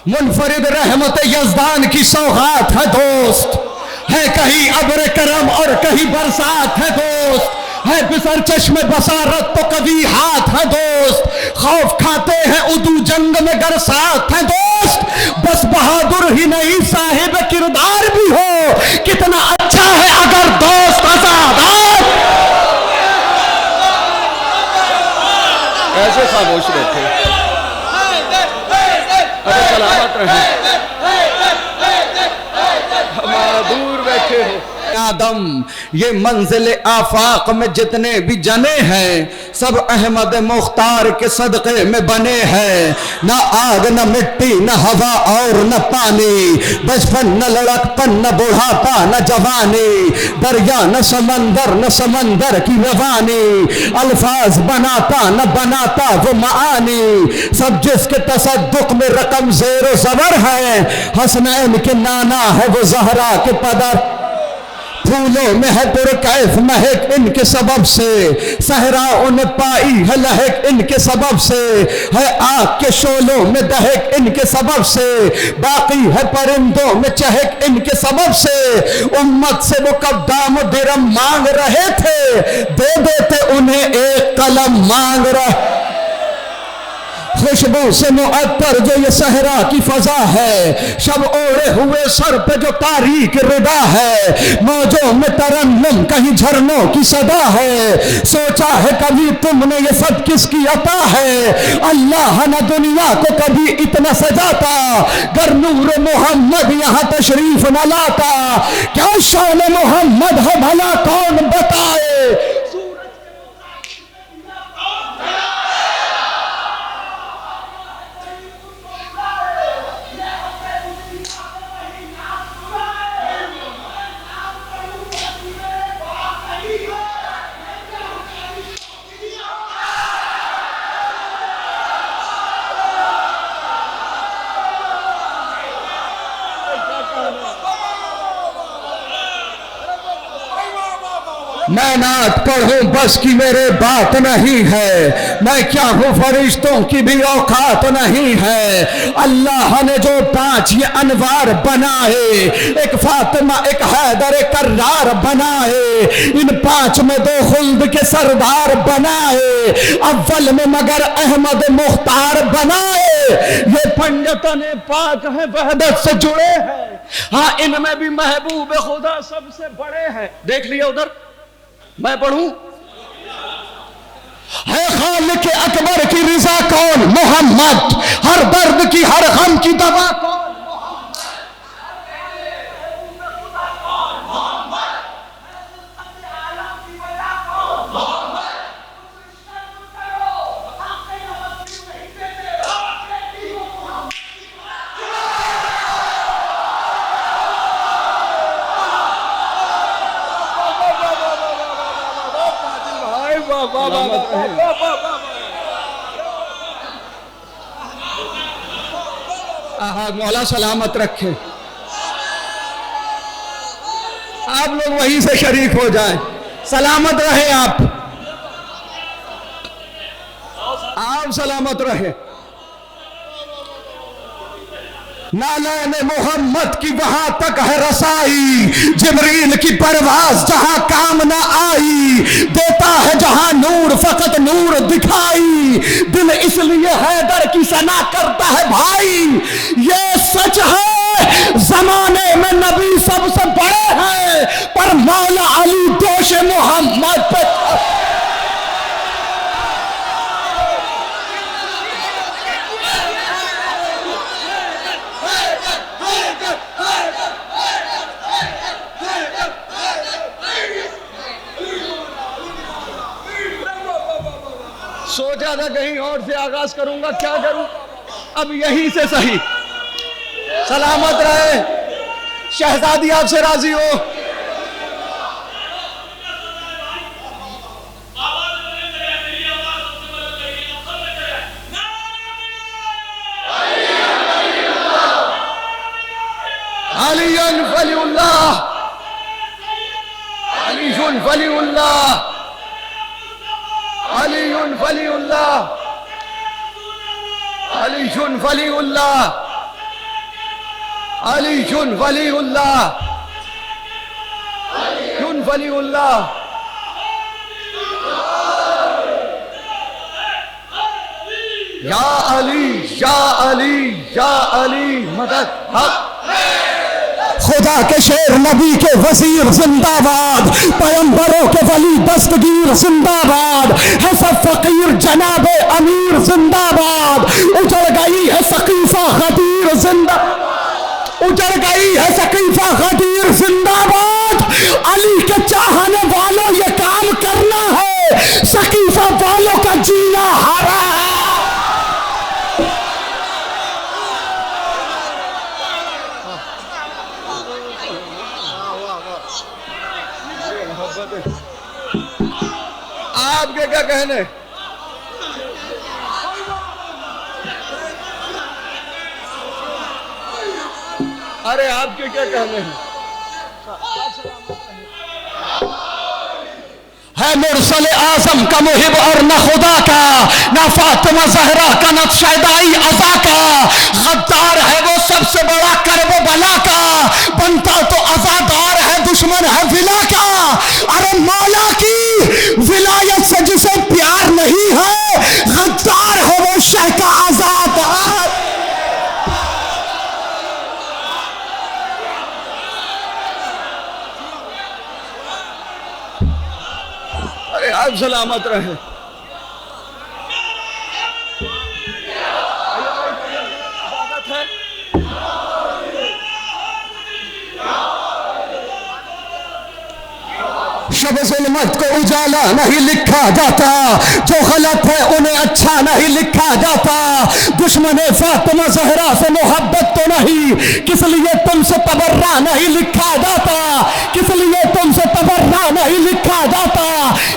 मुनफरिद रहमत यज़दान की सौगात है दोस्त, है कहीं अब्र करम और कहीं बरसात है दोस्त, है बिसर चश्मे बसारत तो कभी हाथ है दोस्त, खौफ खाते हैं उदू जंग में गर साथ है दोस्त, बस बहादुर ही नहीं साहिब किरदार भी हो, कितना अच्छा है अगर दोस्त आजाद। ऐसे खामोश बैठे, अरे सलामत रहे, हम दूर बैठे हो। आदम ये मंजिल आफाक में जितने भी जने हैं सब अहमद मुख्तार के सदक़े में बने हैं। न आग न मिट्टी न हवा और न पानी, बचपन न लड़कपन न बुढ़ापा न जवानी, दरिया न समंदर की रवानी, अल्फाज बनाता न बनाता वो मानी, सब जिसके तसद्दुक में रकम ज़ेरो ज़बर है, हसनैन के नाना है वो ज़हरा के पदर, फूलों में है पुरकैफ महक इनके सबब से, सहरा उन्हें पाई है लहक इनके सबब से, है आग के शोलों में दहक इनके सबब से, बाकी है परिंदों में चहक इनके सबब से, उम्मत से वो कब दाम दिरम मांग रहे थे, दे देते उन्हें एक कलम मांग रहे। खुशबू से मुअत्तर जो ये सहरा की फजा है, शब ओढ़े हुए सर पे जो तारीक रिदा है, मौजों में तरन्नुम कहीं झरनों की सदा है, सोचा है कभी तुमने ये सब किसकी अता है, अल्लाह न दुनिया को कभी इतना सजाता, गर नूर मोहम्मद यहाँ तशरीफ न लाता, क्या शान मोहम्मद है भला कौन बताए। मैं नात पढ़ूं बस की मेरे बात नहीं है, मैं क्या हूँ फरिश्तों की भी औकात नहीं है, अल्लाह ने जो 5 ये अनवार बनाए, एक फातिमा एक हैदर एक कर्रार बनाए, इन 5 में 2 खुल्द के सरदार बनाए, अव्वल में मगर अहमद मुख्तार बनाए, ये पंडितन पाक है वहदत से जुड़े हैं, हाँ इनमें भी महबूब खुदा सबसे बड़े हैं। देख लिया उधर, मैं पढ़ूं, है खालिक अकबर की रिजा कौन मोहम्मद, हर दर्द की हर गम की दवा कौन, मौला सलामत रखे। आप लोग वहीं से शरीक हो जाएं, सलामत रहे आप सलामत रहे। नालैन मोहम्मद की वहां तक है रसाई, जिब्रील की परवाज जहां काम न आई, देता है जहां नूर फकत नूर दिखाई, दिल इसलिए हैदर की सना करता है भाई, ये सच है जमाने में नबी सबसे बड़े हैं, पर मौला अली दोष मोहम्मद पे। सोचा था कहीं और से आगाज करूंगा, क्या करूं, अब यहीं से सही। सलामत रहे शहजादी, आपसे राजी हो। अलीयुन वलीउल्लाह, अलीयुन वलीउल्लाह, अलीयुन वलीउल्लाह, अलीयुन वलीउल्लाह, अली वलीउल्लाह, वलीउल्लाह। या अली या अली या अली मदद हक। खुदा के शेर नबी के वजीर जिंदाबाद, पैगंबरों के वली दस्तगीर जिंदाबाद, है सब फकीर जनाबे अमीर जिंदाबाद। उजड़ गई है सकीफा गदीर जिंदाबाद, उजड़ गई है सकीफा गदीर जिंदाबाद। अली के चाहने वालों ये काम करना है, सकीफा वालों का जीना हरा है। आपके क्या कहने? अरे आपके क्या कहने हैं? है मुरसल आजम का मुहिब और न खुदा का, न फातिमा जहरा का, न शैदाई अज़ा का। गद्दार है वो सबसे बड़ा कर्ब बला का, बनता तो अज़ादार है दुश्मन है विला का। अरे मौला की विलायत से जिसे प्यार नहीं है, गद्दार है वो शह का आज़ादार। अरे आप सलामत रहे। शब ज़ुल्मत को उजाला नहीं लिखा जाता, जो गलत है उन्हें अच्छा नहीं लिखा जाता। दुश्मन फातिमा ज़हरा से मोहब्बत तो नहीं, किस लिए तुमसे तबर्रा नहीं लिखा जाता, किस लिए तुमसे तबर्रा नहीं लिखा जाता,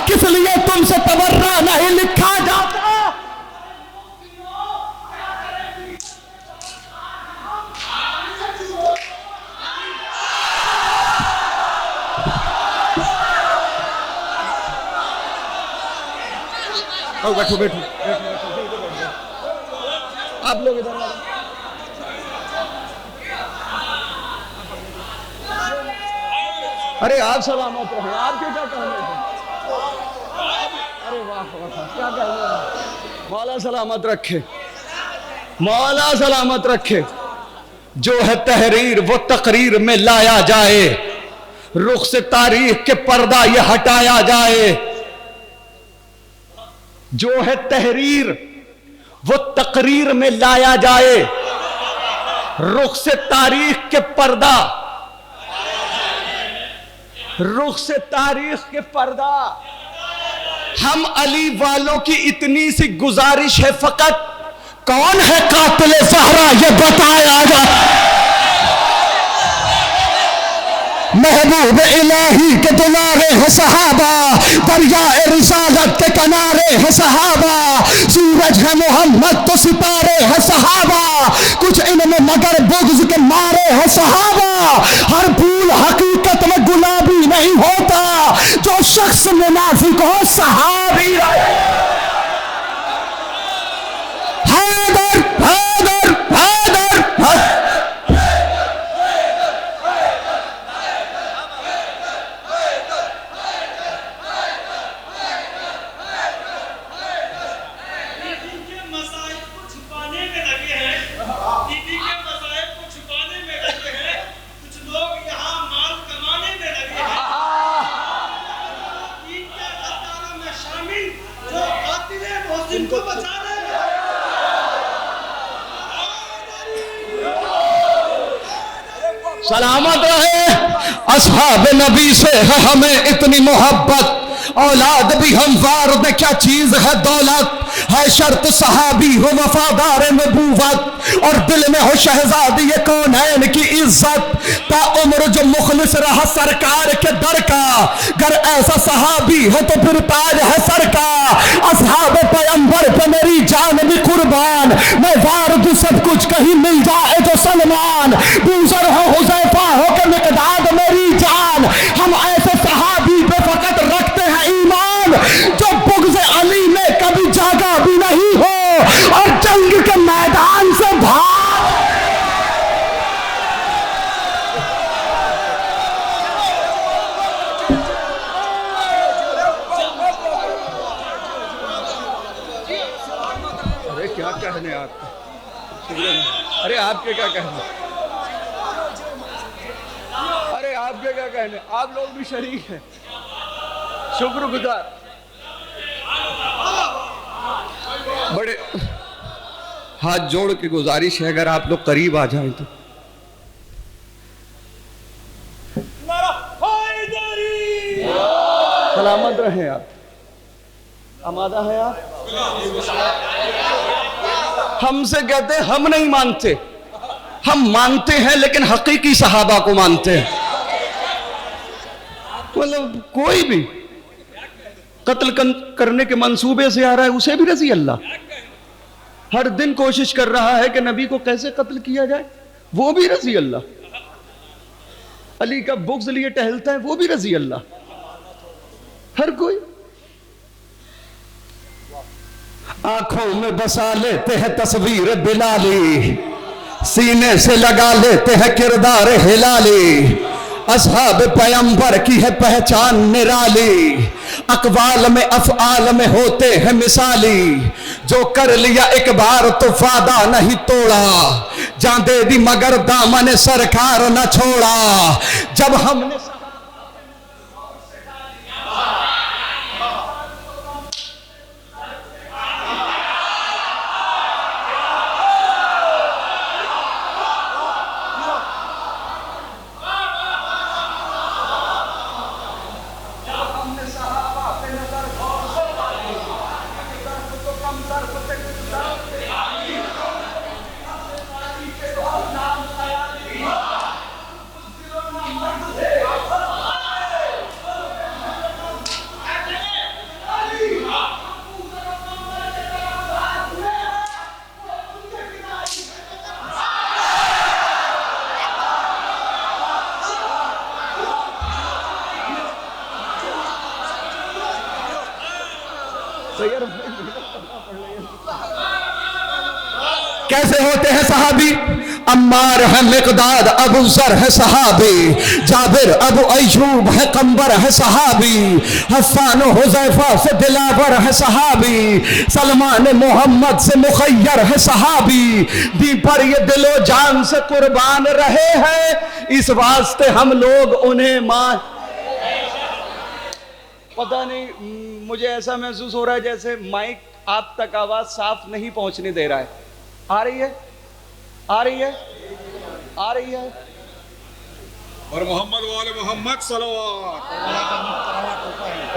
किस लिए तुमसे तबर्रा नहीं लिखा जाता। बैठो बैठो आप लोग इधर। अरे आप सलामत रहे। आपके क्या कहने थे? अरे वाह क्या कहने हैं? मौला सलामत रखे, मौला सलामत रखे। जो है तहरीर वो तकरीर में लाया जाए, रुख से तारीख के पर्दा ये हटाया जाए। जो है तहरीर वो तकरीर में लाया जाए, रुख से तारीख के पर्दा, रुख से तारीख के पर्दा। हम अली वालों की इतनी सी गुजारिश है, फकत कौन है कातिल ज़हरा ये बताया जाए। महबूब इलाही के दुलारे हैं सहाबा, दरियाए रिसालत के किनारे हैं सहाबा। सूरज है मोहम्मद तो सितारे हैं सहाबा, कुछ इनमें मगर बुग़्ज़ के मारे हैं सहाबा। हर फूल हकीकत में गुलाबी नहीं होता, जो शख्स मुनाफिक हो सहाबी रहे। हैदर हैदर हैदर हैदर। सलामत रहे। अस्हाब नबी से है हमें इतनी मोहब्बत, औलाद भी हमवार में क्या चीज है दौलत। है शर्त सहाबी हो वफादार नबूवत, और दिल में हो शहजादी ये कौनैन की इज्जत। ता उम्र जो मुखलिस रहा सरकार के दर का, गर ऐसा सहाबी है तो फिर ताज है सर का। अस्हाब पैगंबर पे मेरी जान भी कुर्बान, मैं वार दूं सब कुछ कहीं मिल जाए तो सलमान। बूजर हो हुज़ैफा हो के मिक़दाद मेरी जान, हम ऐसे सहाबी पे फकत रखते हैं ईमान, जो बुग़्ज़ अली में कभी जागा भी नहीं हो और जंग के मैदान से भाग। अरे आपके क्या कहने, अरे आपके क्या कहने, आप लोग भी शरीक हैं, शुक्रगुजार। बड़े हाथ जोड़ के गुजारिश है, अगर आप लोग करीब आ जाएं तो। सलामत रहें आप, आमादा है आप। हमसे कहते हैं हम नहीं मानते, हम मानते हैं लेकिन हकीकी सहाबा को मानते हैं। मतलब कोई भी कत्ल करने के मंसूबे से आ रहा है उसे भी रजी अल्लाह, हर दिन कोशिश कर रहा है कि नबी को कैसे कत्ल किया जाए वो भी रजी अल्लाह, अली का बुग़्ज़ लिए टहलता है वो भी रजी अल्लाह, हर कोई। आंखों में बसा लेते हैं तस्वीर बिलाली, सीने से लगा लेते हैं किरदार हिलाली, असहाब पैगंबर की है पहचान निराली, अकवाल में अफआल में होते हैं मिसाली, जो कर लिया एक बार तो वादा नहीं तोड़ा, जान दे दी मगर दामन सरकार न छोड़ा, जब हमने कैसे होते हैं सहाबी, अम्मार है मिक़दाद, अबू ज़र है सहाबी, जाबिर अबू अय्यूब है कंबर है सहाबी, हस्सान हुज़ैफा से दिलावर है सहाबी, सलमान मोहम्मद से मुखय्यर है सहाबी, दी पर ये दिलो जान से कुर्बान रहे हैं, इस वास्ते हम लोग उन्हें पता नहीं, मुझे ऐसा महसूस हो रहा है जैसे माइक आप तक आवाज साफ नहीं पहुंचने दे रहा है। आ रही है, आ रही है, आ रही है। और मोहम्मद वाले मोहम्मद सल्लल्लाहु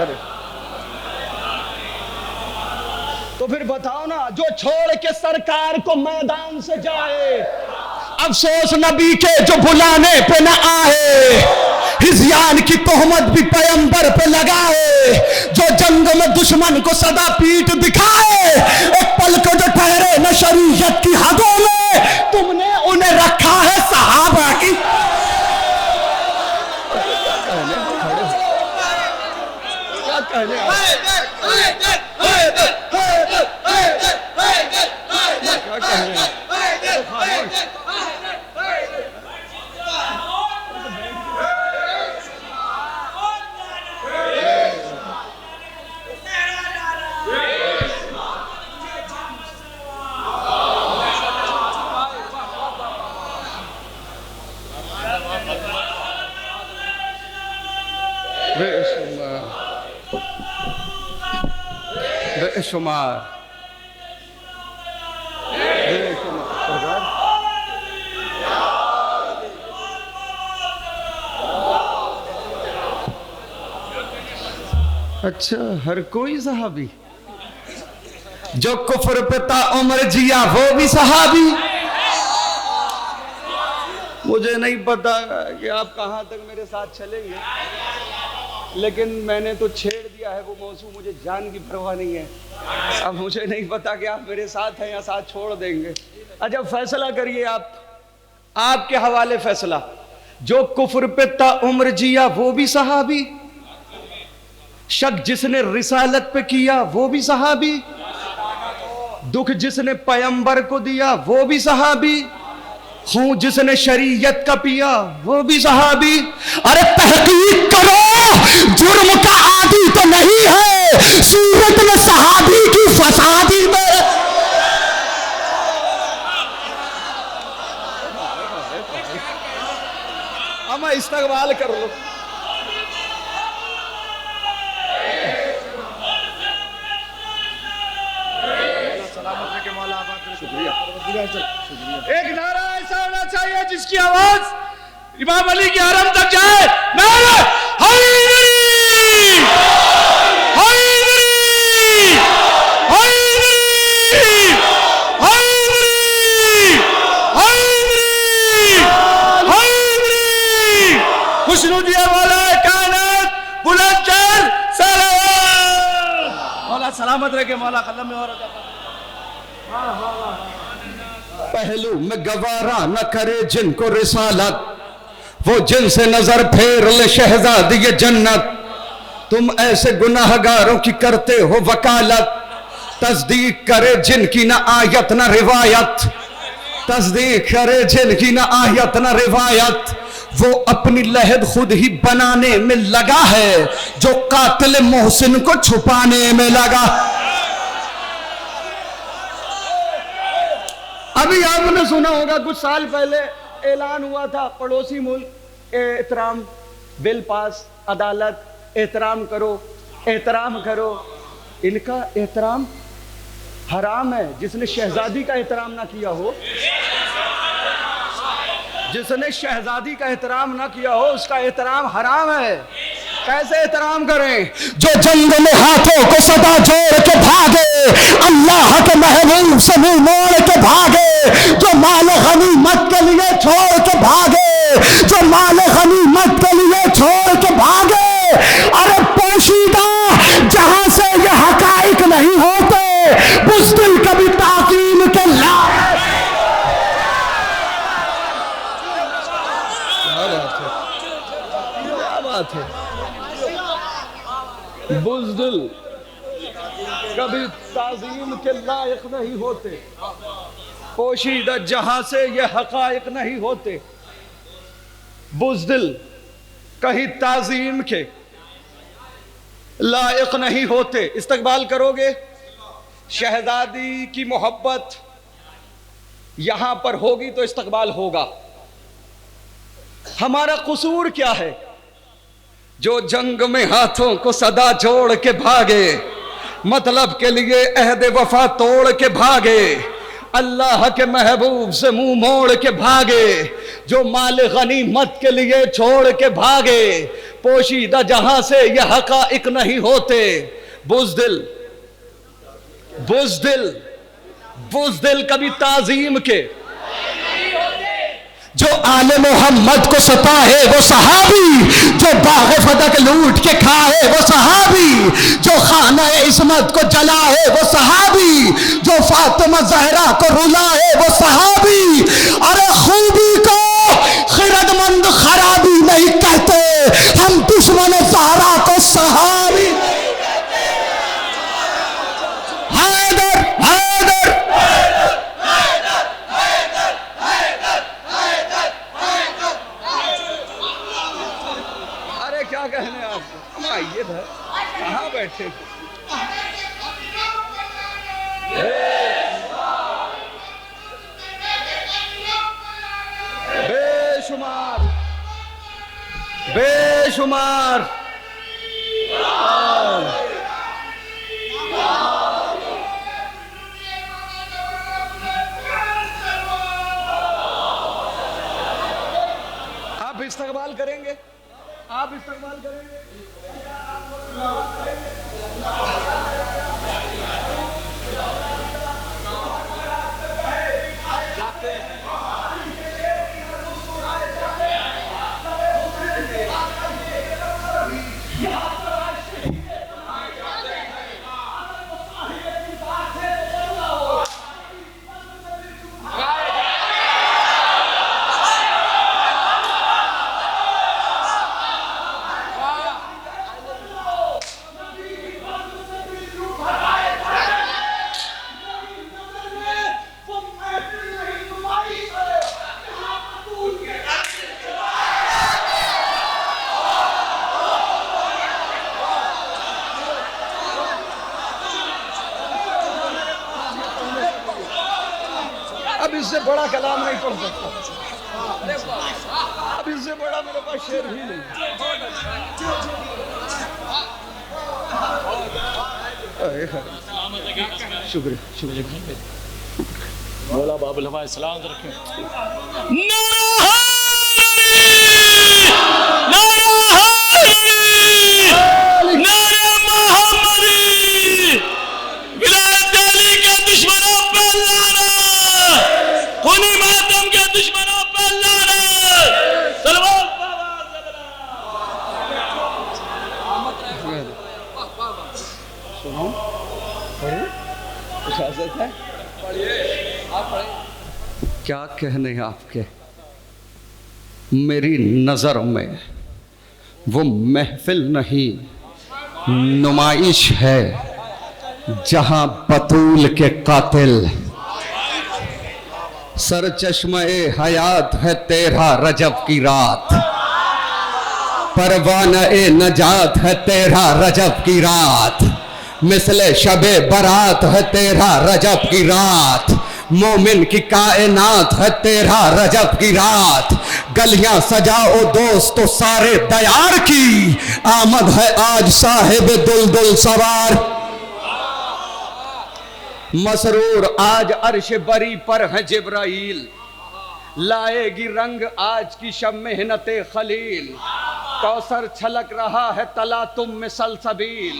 अलैहि। तो फिर बताओ ना, जो छोड़ के सरकार को मैदान से जाए, अफसोस नबी के जो बुलाने पे न आए, हिज़यान की तोहमत भी पैगंबर पे लगाए, जो जंग में दुश्मन को सदा पीठ दिखाए, एक पल को जो ठहरे न शरीयत की हदों में, तुमने उन्हें रखा है सहाबा की। क्या कहने बेशुमार अच्छा, हर कोई सहाबी, जो कुफर पे ताउम्र जिया वो भी सहाबी। मुझे नहीं पता कि आप कहां तक मेरे साथ चलेंगे, लेकिन मैंने तो छेड़ दिया है वो मौजू, मुझे जान की परवाह नहीं है। अब मुझे नहीं पता कि आप मेरे साथ हैं या साथ छोड़ देंगे। अच्छा फैसला करिए आप, आपके हवाले फैसला। जो कुफ्र पे ताउम्र जिया वो भी सहाबी, शक जिसने रिसालत पे किया वो भी सहाबी, दुख जिसने पैगंबर को दिया वो भी सहाबी, खून जिसने शरीयत का पिया वो भी सहाबी। अरे तहकीक करो, जुर्म का आदी तो नहीं है सूरत में सहाबी की फसादी में। अमा इस्तकबाल कर लो। एक नारा ऐसा होना चाहिए जिसकी आवाज इमाम अली के हरम तक जाए। नारा हैदरी हैदरी हैदरी हैदरी हैदरी खुशनुदिया वाला कायनात बुलंद कर सलावत। मौला सलामत रखे, मौला कलम में और पहलू में गवारा न करे जिनको रिसालत, वो जिनसे नजर फेर ले शहजादी ये जन्नत। तुम ऐसे गुनाहगारों की करते हो वकालत, तस्दीक करे जिनकी न आयत न रिवायत, तस्दीक करे जिनकी न आयत न रिवायत। वो अपनी लहद खुद ही बनाने में लगा है, जो कातिल मोहसिन को छुपाने में लगा। अभी आपने सुना होगा कुछ साल पहले ऐलान हुआ था पड़ोसी मुल्क एहतराम बिल पास, अदालत एहतराम करो एहतराम करो। इनका एहतराम हराम है। जिसने शहजादी का एहतराम ना किया हो, जिसने शहजादी का एहतराम ना किया हो उसका एहतराम हराम है। कैसे एहतराम करें? जो जंग में हाथों को सदा जोड़ के भागे, अल्लाह के महबूब से मुंह मोड़ के भागे, जो माल गनीमत के लिए छोड़ के भागे, जो माल गनीमत के लिए छोड़ के भागे। अरे पोशीदा जहां से ये हकाइक नहीं होते, मुश्किल कभी ताकीम के लायक। क्या बात है? बुज़दिल कभी ताज़ीम के लायक नहीं होते, पोशीदा जहां से ये हकाइक नहीं होते। बुज़दिल कहीं ताज़ीम के लायक नहीं होते। इस्तकबाल करोगे? शहजादी की मोहब्बत यहां पर होगी तो इस्तकबाल होगा। हमारा कसूर क्या है? जो जंग में हाथों को सदा जोड़ के भागे, मतलब के लिए अहद वफा तोड़ के भागे, अल्लाह के महबूब से मुंह मोड़ के भागे, जो माल गनीमत के लिए छोड़ के भागे। पोशीदा जहां से ये हकाइक नहीं होते। बुज़दिल बुज़दिल बुज़दिल कभी ताज़ीम के। जो आले मोहम्मद को सताए वो सहाबी, जो बाग फदक लूट के खाए वो सहाबी, जो खाना इस्मत को जलाए वो सहाबी, जो फातिमा ज़हरा को रुलाए वो सहाबी। अरे खूबी को खिरदमंद खराबी नहीं कहते, हम दुश्मन ज़हरा को सहाबी। हैदर हैदर क्या कहने आपको? हम आइए इधर, कहाँ बैठे? बेशुमार बेशुमार आप इस्तकबाल करेंगे? आप इस्तेमाल करेंगे? अब इससे बड़ा कलाम नहीं पढ़ सकता। अब इससे बड़ा मेरे पास शेर ही नहीं। शुक्रिया शुक्रिया। बोला बाबुल हवा सलाम रखें। इजाजत है? क्या कहने आपके, मेरी नजर में वो महफिल नहीं नुमाइश है जहां बतूल के कातिल सर चश्मे हयात है तेरा रजब की रात, परवाना ए नजात है तेरा रजब की रात, मिसले शबे बारात है तेरा रजब की रात, मोमिन की कायनात है तेरा रजब की रात, गलियां सजाओ दोस्तों सारे दयार की, आमद है आज साहिब दुलदुल सवार। मसरूर आज अर्श बरी पर है जिब्राइल, लाएगी रंग आज की शब मेहनत खलील, कौसर छलक रहा है तला तुम में सलसबील,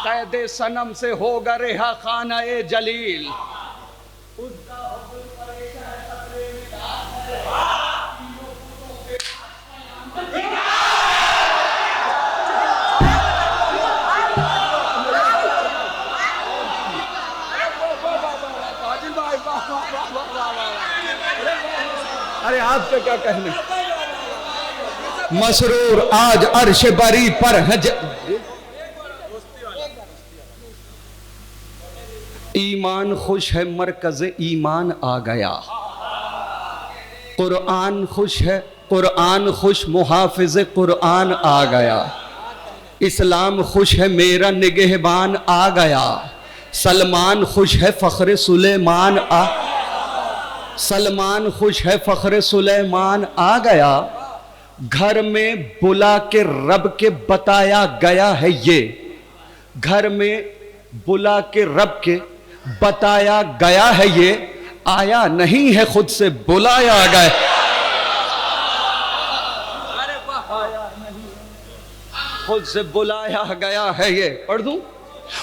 कैदे सनम से होगा रेहा खाना ए जलील। अरे आपके क्या कहने, मसरूर आज अर्श बरी पर है ईमान खुश है मरकज़ ईमान आ गया, कुरान खुश है कुरान खुश मुहाफिज कुरान आ गया, इस्लाम खुश है मेरा निगहबान आ गया, सलमान खुश है फ़ख्र सुलेमान आ, सलमान खुश है फ़ख्र सुलेमान आ गया, घर में बुला के रब के बताया गया है ये, घर में बुला के रब के बताया गया है ये, आया नहीं है खुद से बुलाया गया, खुद से बुलाया गया है ये। पढ़ दूं?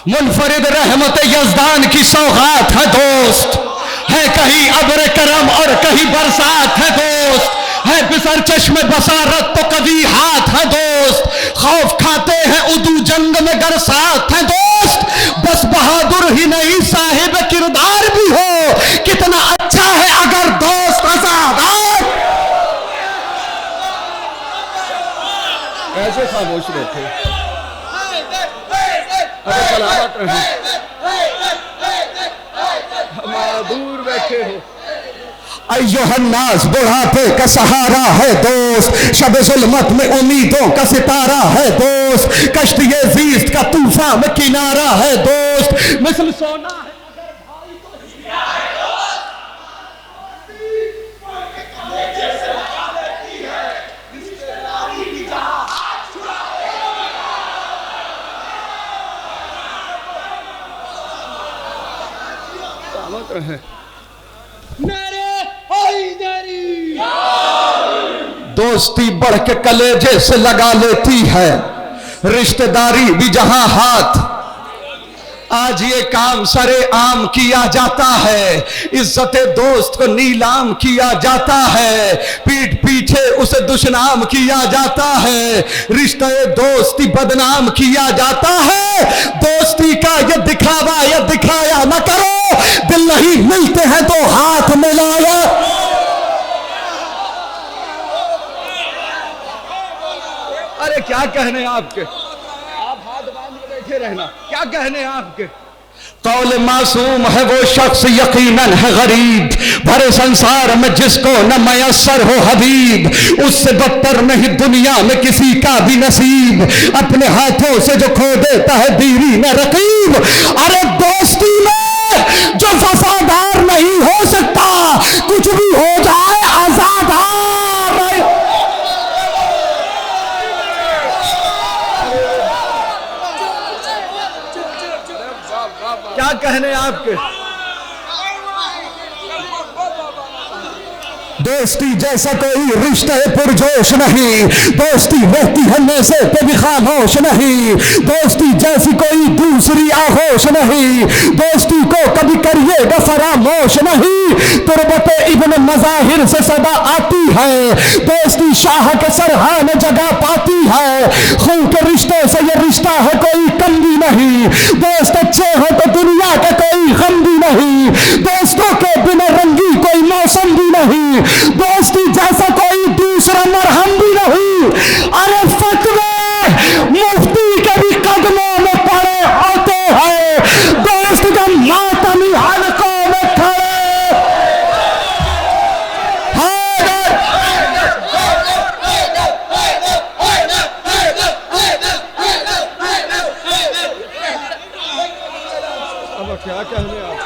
मुनफरिद रहमत यज़दान की सौगात है दोस्त, है कहीं अब्र करम और कहीं बरसात है दोस्त, है बिसर चश्मे बसारत तो कभी हाथ है दोस्त, खौफ खाते हैं उदू जंग में गर साथ है दोस्त, बस बहादुर ही नहीं साहिब किरदार भी हो, कितना अच्छा है अगर दोस्त आजाद। ऐसे खामोश बैठे, अरे सलामत रहे, हमारा दूर बैठे हो। अय्युहन्नास बुढ़ापे का सहारा है दोस्त, शब जुल्मत में उम्मीदों का सितारा है दोस्त, कश्तिये ज़ीस्त का तूफान में किनारा है दोस्त, मिसल सोना है दोस्ती बढ़ के कलेजे से लगा लेती है, रिश्तेदारी भी जहां हाथ, आज ये काम सरे आम किया जाता है, इज्जत दोस्त को नीलाम किया जाता है, पीठ पीछे उसे दुश्मनाम किया जाता है, रिश्ते दोस्ती बदनाम किया जाता है, दोस्ती का ये दिखावा या दिखाया न करो, दिल नहीं मिलते हैं तो हाथ मिलाया। अरे क्या कहने आपके, आप हाथ बांध के बैठे रहना, क्या कहने आपके। कौल मासूम है वो शख्स यकीनन है गरीब, भरे संसार में जिसको न मयसर हो हबीब, उससे बदतर नहीं दुनिया में किसी का भी नसीब, अपने हाथों से जो खो देता है बीवी न रकीब। अरे दोस्ती में जो वफादार नहीं हो सकता, कुछ भी हो जाए आजादार। कहने आपके? दोस्ती जैसा कोई रिश्ते पुरजोश नहीं, दोस्ती रहती है नशे पे भी खामोश नहीं, दोस्ती जैसी कोई दूसरी आगोश नहीं, दोस्ती को कभी करिएगा फरामोश नहीं। तुरबत इब्न मज़ाहिर से सदा आती है, दोस्ती शाह के सरहान जगह पाती है, खून के रिश्तों से ये रिश्ता है कोई कम भी नहीं, दोस्त अच्छे हो तो दुनिया का कोई गम भी नहीं, दोस्तों के बिना रंगी कोई मौसम भी नहीं, दोस्ती जैसा कोई दूसरा मरहम भी नहीं। अरे फतवे मुफ्ती के भी कदमों में पड़े होते हैं, दोस्त जब मातमी हलकों में खड़े अब क्या कहने आप?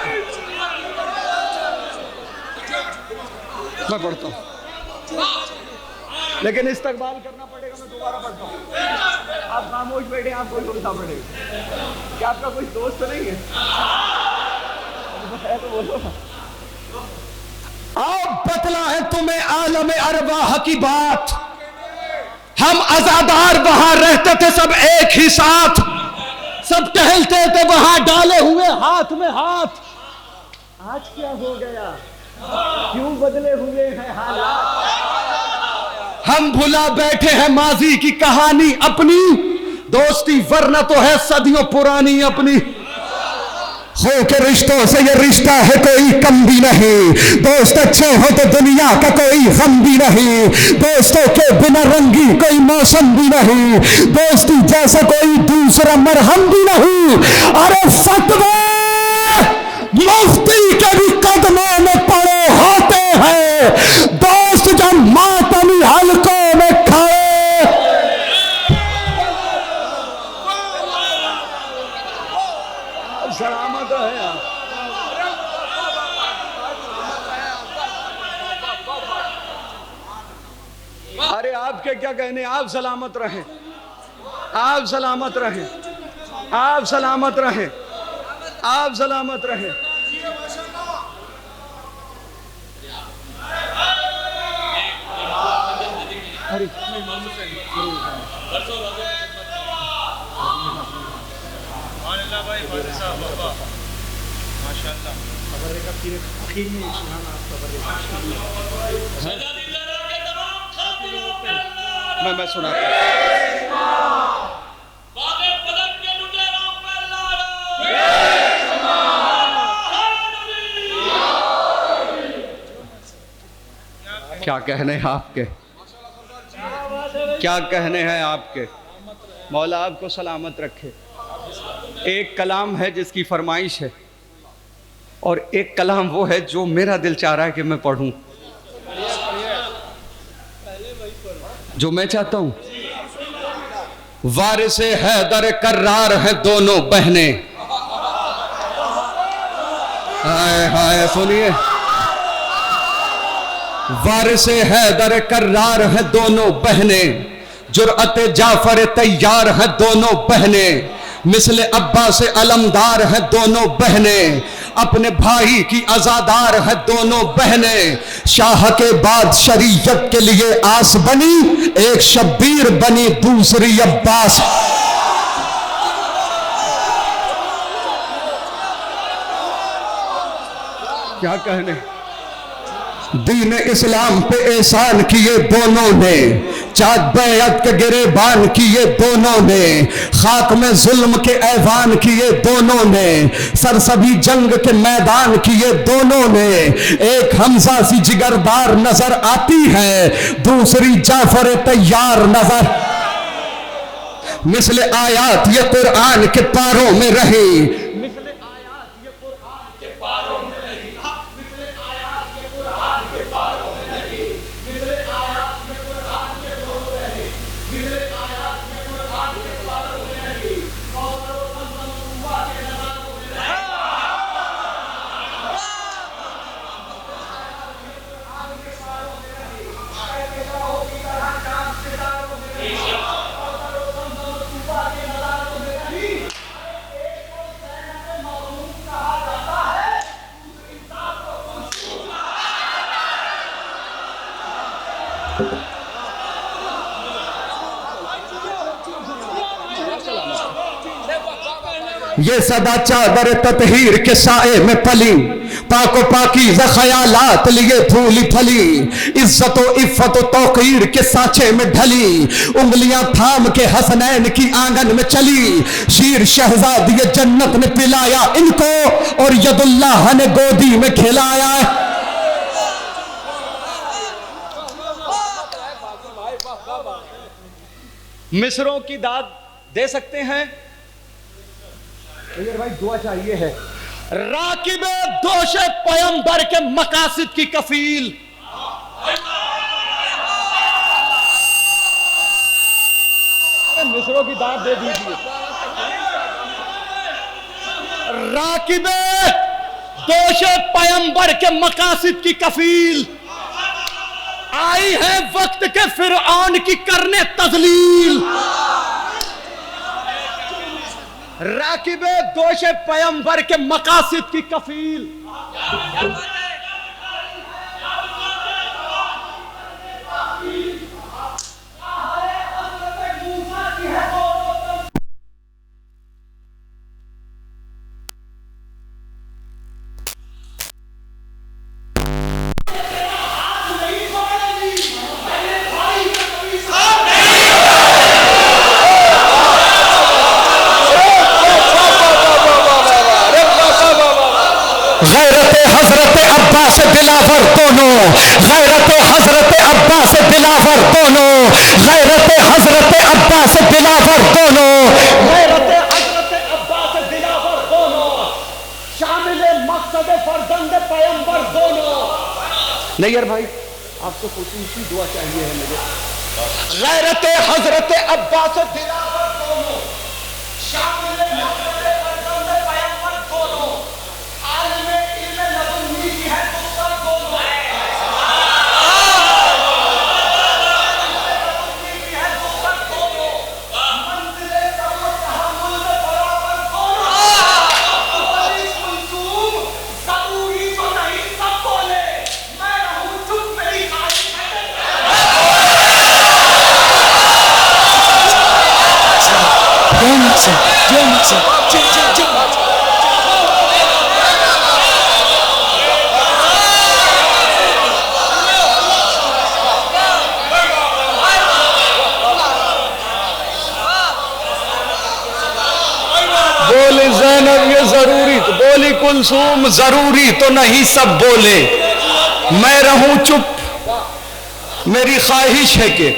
मैं पढ़ता हूँ, लेकिन इस्तकबाल करना पड़ेगा। मैं दोबारा पढ़ता हूँ। आप खामोश बैठे, आपको सुनना पड़ेगा। क्या आपका कोई दोस्त तो नहीं है? तो बोलो ना। अब बतला है तुम्हें आलम अरवाह की बात, हम आजादार वहां रहते थे सब एक ही साथ, सब टहलते थे वहां डाले हुए हाथ में हाथ। आज क्या हो गया? क्यों बदले हुए हैं हालात? हम भुला बैठे हैं माजी की कहानी अपनी, दोस्ती वरना तो है सदियों पुरानी अपनी। हो के रिश्तों से ये रिश्ता है कोई कम भी नहीं, दोस्त अच्छे हो तो दुनिया का कोई गम भी नहीं, दोस्तों के बिना रंगी कोई मौसम भी नहीं, दोस्ती जैसा कोई दूसरा मरहम भी नहीं। अरे फतवे मुफ्ती के भी कदमों में पड़े होते हैं, दोस्त जब मातमी हलकों में खड़े। सलामत है आप। अरे आपके क्या कहने? आप सलामत रहें, आप सलामत रहें, आप सलामत रहें, आप सलामत रहें। मैं सुनाता क्या कहने हैं आपके? क्या कहने हैं आपके? मौला आपको सलामत रखे। एक कलाम है जिसकी फरमाइश है, और एक कलाम वो है जो मेरा दिल चाह रहा है कि मैं पढ़ूं, जो मैं चाहता हूं। वारिसे हैदर कर्रार है दोनों बहनें। हाय हाय सुनिए, वारिसे हैदर कर्रार है दोनों बहनें, जुर्अते जाफर तैयार है दोनों बहनें, मिसले अब्बास अलमदार है दोनों बहनें, अपने भाई की आजादार है दोनों बहनें, शाह के बाद शरीयत के लिए आस बनी, एक शब्बीर बनी दूसरी अब्बास। क्या कहने? दीन इस्लाम पे एहसान किए दोनों ने, चाक बैत के गिरेबान किए दोनों ने, खाक में जुल्म के ऐवान किए दोनों ने, सरसबी जंग के मैदान किए दोनों ने। एक हमजा सी जिगरदार नजर आती है, दूसरी जाफर तैयार नजर। मिसले आयात ये कुरान के पारों में रही, ये सदा चादर ततहीर के साए में पली, पाको पाकीज़ा ख़यालात लिए फूली फली, इज्जतो इफ़्फ़तो तौक़ीर के सांचे में ढली, उंगलियां थाम के हसनैन की आंगन में चली, शीर शहजादी जन्नत ने पिलाया इनको और यदुल्लाह ने गोदी में खिलाया। मिस्रों की दाद दे सकते हैं भाई, दुआ चाहिए है। राकिबे दोशे पैगंबर के मकासिद की कफील, मिस्रों की दाद दे दीजिए। राकिबे दोशे पैगंबर के मकासिद की कफील, आई है वक्त के फिरऔन की करने तजलील। राकिबे दोशे पैगंबर के मकासिद की कफील, गैरत हजरत अब्बास दिलावर दोनों, गैरत हजरत अब्बास दिलावर दोनों, गैरत हजरत अब्बास दिलावर दोनों, गैरत हजरत अब्बास दिलावर दोनों, शामिल मकसद फरजंद पैगंबर दोनों। नैयर भाई आपको ख़ुशी दुआ चाहिए है मुझे। गैरत हजरत अब्बास दिलावर दोनों, शामिल मकसद फरजंद पैगंबर दोनों, आलिम इल्म लदुन्नी की है दुश्मन दोनों, मंजिले तहम्मुल में बराबर दोनों, बड़ी कुलसूम ज़रूरी तो नहीं सब बोले, मैं रहूं चुप मेरी खाली बोले ज़ैनब ये जरूरी तो, बोली कुलसूम जरूरी तो नहीं सब बोले, मैं रहूं चुप मेरी ख्वाहिश है कि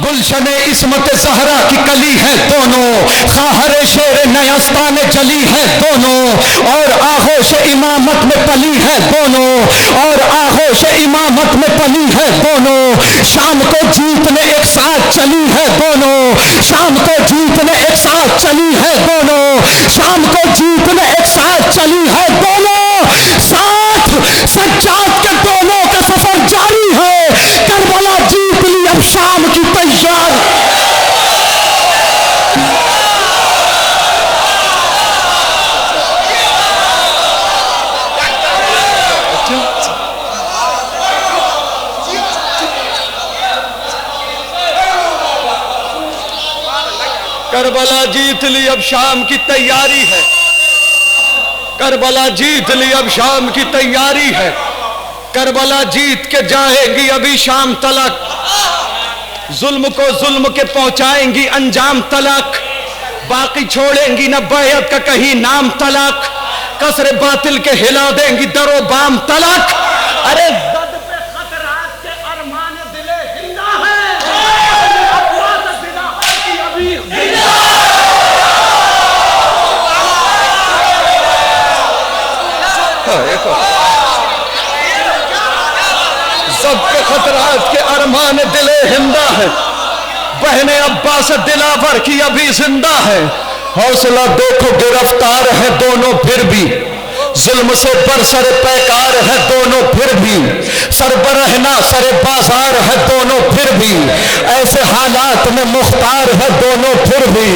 गुलशने इस्मत ज़हरा की कली है दोनों, खाहर शेर नयस्तान जली है दोनों, और आगोश इमामत में पली है दोनों, और आगोश इमामत में पली है दोनों, शाम को जीतने एक साथ चली है दोनों, शाम को जीतने एक साथ चली है दोनों, शाम को जीतने एक साथ चली है दोनों, साथ सज्जाद के दोनों का सफर जारी है, करबला जीत ली अब शाम की तैयार। करबला जीत ली अब शाम की तैयारी है, करबला जीत ली अब शाम की तैयारी है, करबला जीत के जाएगी अभी शाम तलक, जुल्म को जुल्म के पहुंचाएंगी अंजाम तलक, बाकी छोड़ेंगी न बैयत का कहीं नाम तलक, कसरे बातिल के हिला देंगी दरो बाम तलक। अरे जद पे खतरात के अरमान दिले हिंदा है, अब्बास दिलावर की अभी जिंदा सबके खतरात के अरमान दिले हिंदा है, बहने अब्बास दिलावर की अभी जिंदा है, हौसला देखो गिरफ्तार है दोनों फिर भी, जुल्म से बरसर पैकार है दोनों फिर भी, सरबरहना सरे बाजार है दोनों फिर भी, ऐसे हालात में मुख्तार है दोनों फिर भी,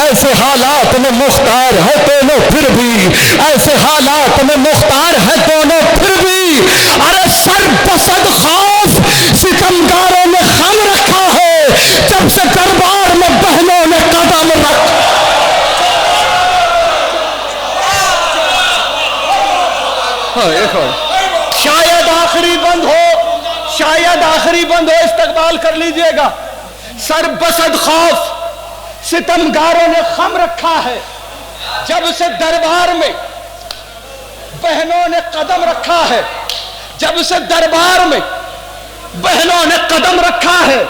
ऐसे हालात में मुख्तार है दोनों फिर भी, ऐसे हालात में मुख्तार है दोनों फिर भी। अरे सर बसद खौफ सितमगारों ने खम रखा है, जब से दरबार में बहनों ने कदम रखा। शायद आखिरी बंद हो, शायद आखिरी बंद हो, इस्तकबाल कर लीजिएगा। सर बसद खौफ सितमगारों ने खम रखा है, जब से दरबार में बहनों ने कदम रखा है, जब से दरबार में बहनों ने कदम रखा है।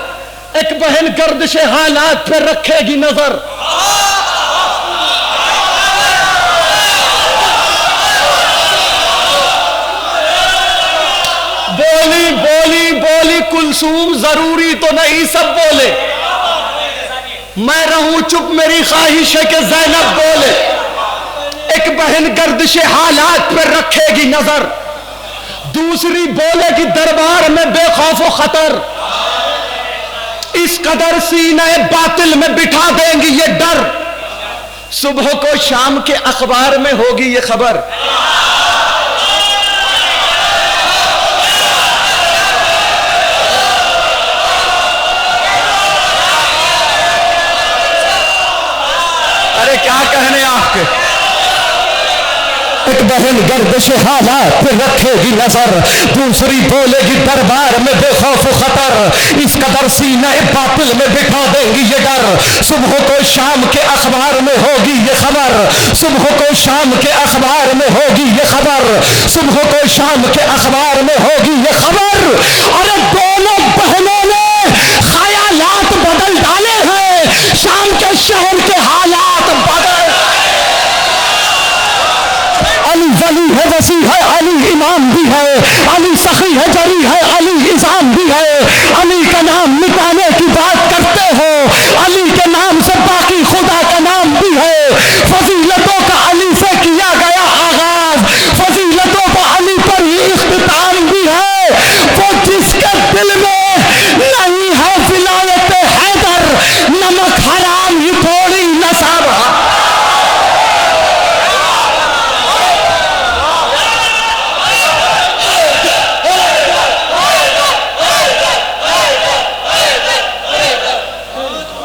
एक बहन गर्दिश हालात पर रखेगी नजर, बोली बोली बोली कुलसूम, जरूरी तो नहीं सब बोले, मैं रहूं चुप मेरी ख्वाहिश है कि ज़ैनब बोले। एक बहन गर्दिश हालात पर रखेगी नजर, दूसरी बोलेगी दरबार में बेखौफ व खतर, इस कदर सीने बातिल में बिठा देंगी ये डर, सुबह को शाम के अखबार में होगी ये खबर। अरे क्या कहने आपके। एक बहन गर्दिश हालात पे रखेगी नजर, दूसरी बोलेगी दरबार में बेखौफ खतर, इस कदर सीना बातिल में बिठा देंगी ये डर, सुबह को शाम के अखबार में होगी ये खबर, सुबह को शाम के अखबार में होगी ये खबर, सुबह को शाम के अखबार में होगी ये खबर। अरे दोनों बहनों ने ख्यालात बदल डाले हैं, शाम के शहर के हालात बदल। अली वली है, वसी है, अली इमाम भी है, अली सखी है।